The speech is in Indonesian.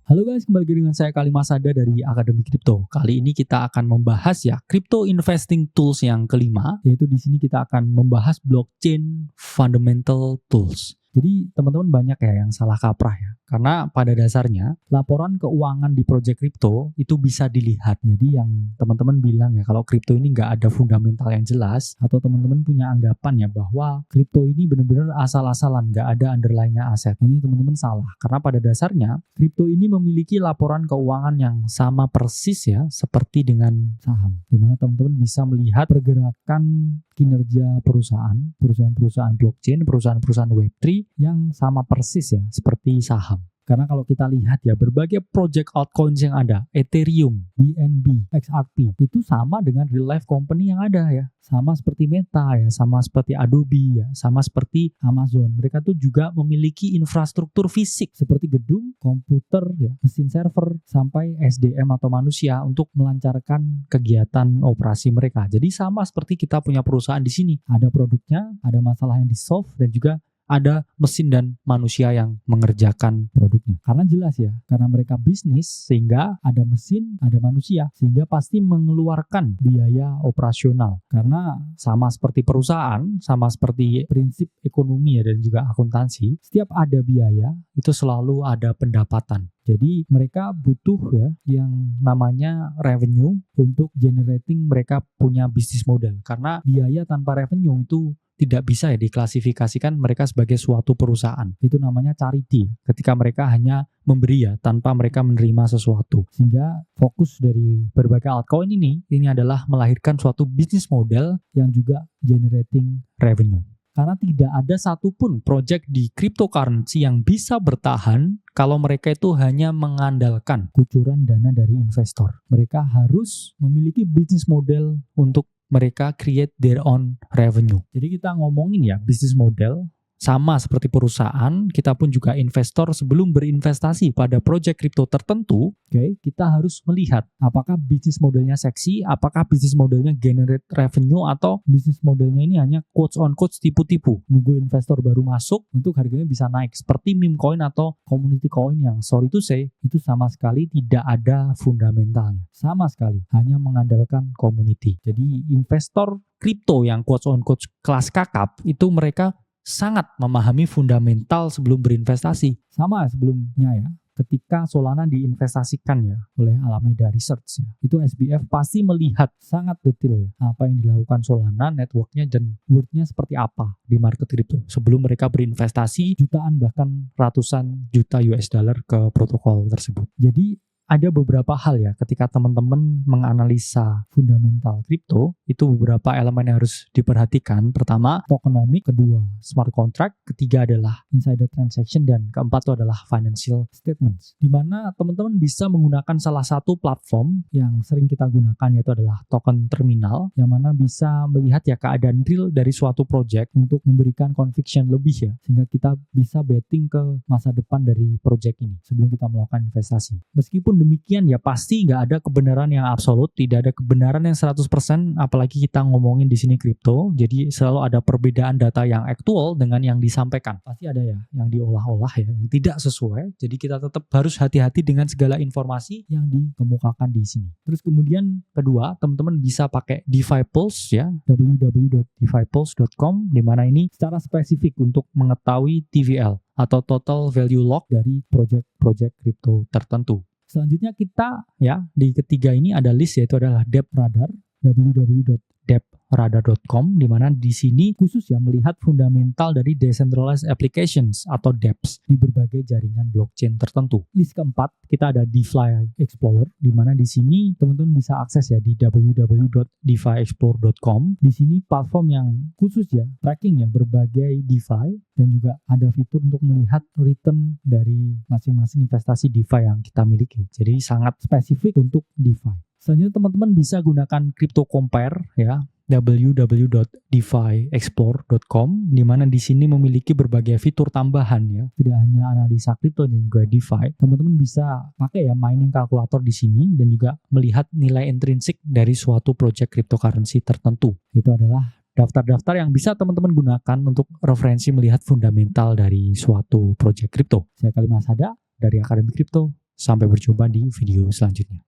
Halo guys, kembali lagi dengan saya Kali Masada dari Akademi Kripto. Kali ini kita akan membahas Crypto Investing Tools yang kelima, yaitu di sini kita akan membahas blockchain fundamental tools. Jadi teman-teman banyak yang salah kaprah karena pada dasarnya laporan keuangan di project kripto itu bisa dilihat. Jadi yang teman-teman bilang kalau kripto ini nggak ada fundamental yang jelas, atau teman-teman punya anggapan bahwa kripto ini benar-benar asal-asalan, nggak ada underlying-nya aset. Ini teman-teman salah, karena pada dasarnya kripto ini memiliki laporan keuangan yang sama persis seperti dengan saham, di mana teman-teman bisa melihat pergerakan kinerja perusahaan-perusahaan blockchain, perusahaan-perusahaan Web3 yang sama persis seperti saham. Karena kalau kita lihat berbagai project altcoins yang ada, Ethereum, BNB, XRP, itu sama dengan real life company yang ada sama seperti Meta sama seperti Adobe sama seperti Amazon. Mereka tuh juga memiliki infrastruktur fisik seperti gedung, komputer, mesin server, sampai SDM atau manusia untuk melancarkan kegiatan operasi mereka. Jadi sama seperti kita punya perusahaan di sini, ada produknya, ada masalah yang di-solve, dan juga ada mesin dan manusia yang mengerjakan produknya. Karena jelas karena mereka bisnis, sehingga ada mesin, ada manusia, sehingga pasti mengeluarkan biaya operasional. Karena sama seperti perusahaan, sama seperti prinsip ekonomi dan juga akuntansi, setiap ada biaya, itu selalu ada pendapatan. Jadi mereka butuh yang namanya revenue untuk generating mereka punya bisnis model. Karena biaya tanpa revenue itu tidak bisa diklasifikasikan mereka sebagai suatu perusahaan. Itu namanya charity, ketika mereka hanya memberi tanpa mereka menerima sesuatu. Sehingga fokus dari berbagai altcoin ini adalah melahirkan suatu bisnis model yang juga generating revenue. Karena tidak ada satupun project di cryptocurrency yang bisa bertahan kalau mereka itu hanya mengandalkan kucuran dana dari investor. Mereka harus memiliki bisnis model untuk mereka create their own revenue. Jadi kita ngomongin bisnis model, sama seperti perusahaan, kita pun juga investor sebelum berinvestasi pada project kripto tertentu, kita harus melihat apakah bisnis modelnya seksi, apakah bisnis modelnya generate revenue, atau bisnis modelnya ini hanya quotes on quotes tipu-tipu, nunggu investor baru masuk untuk harganya bisa naik, seperti meme coin atau community coin yang sorry to say, itu sama sekali tidak ada fundamentalnya. Sama sekali, hanya mengandalkan community. Jadi investor kripto yang quotes on quotes kelas kakap, itu mereka sangat memahami fundamental sebelum berinvestasi. Sama sebelumnya ketika Solana diinvestasikan oleh Alameda Research itu SBF pasti melihat sangat detail apa yang dilakukan Solana, networknya, dan worth-nya seperti apa di market kripto sebelum mereka berinvestasi jutaan bahkan ratusan juta US dollar ke protokol tersebut. Jadi ada beberapa hal ketika teman-teman menganalisa fundamental kripto, itu beberapa elemen yang harus diperhatikan. Pertama, tokenomics, kedua, smart contract, ketiga adalah insider transaction, dan keempat itu adalah financial statements. Di mana teman-teman bisa menggunakan salah satu platform yang sering kita gunakan, yaitu adalah token terminal, yang mana bisa melihat keadaan real dari suatu project untuk memberikan conviction lebih sehingga kita bisa betting ke masa depan dari project ini sebelum kita melakukan investasi. Meskipun demikian pasti nggak ada kebenaran yang absolut, tidak ada kebenaran yang 100%, apalagi kita ngomongin di sini kripto. Jadi selalu ada perbedaan data yang aktual dengan yang disampaikan. Pasti ada yang diolah-olah yang tidak sesuai. Jadi kita tetap harus hati-hati dengan segala informasi yang dikemukakan di sini. Terus kemudian kedua, teman-teman bisa pakai DeFi Pulse www.defipulse.com, di mana ini secara spesifik untuk mengetahui TVL atau total value lock dari project kripto tertentu. Selanjutnya kita di ketiga ini ada list, yaitu adalah DeppRadar, www.deppradar.com, di mana di sini khusus melihat fundamental dari decentralized applications atau dApps di berbagai jaringan blockchain tertentu. List keempat kita ada DeFi Explorer, di mana di sini teman-teman bisa akses di www.defiexplorer.com. Di sini platform yang khusus tracking berbagai DeFi, dan juga ada fitur untuk melihat return dari masing-masing investasi DeFi yang kita miliki. Jadi sangat spesifik untuk DeFi. Selanjutnya teman-teman bisa gunakan Crypto Compare www.defiexplore.com, di mana di sini memiliki berbagai fitur tambahan tidak hanya analisa kripto dan juga DeFi. Teman-teman bisa pakai mining kalkulator di sini dan juga melihat nilai intrinsik dari suatu project cryptocurrency tertentu. Itu adalah daftar-daftar yang bisa teman-teman gunakan untuk referensi melihat fundamental dari suatu project kripto. Saya Kali Masada dari Akademi Kripto. Sampai berjumpa di video selanjutnya.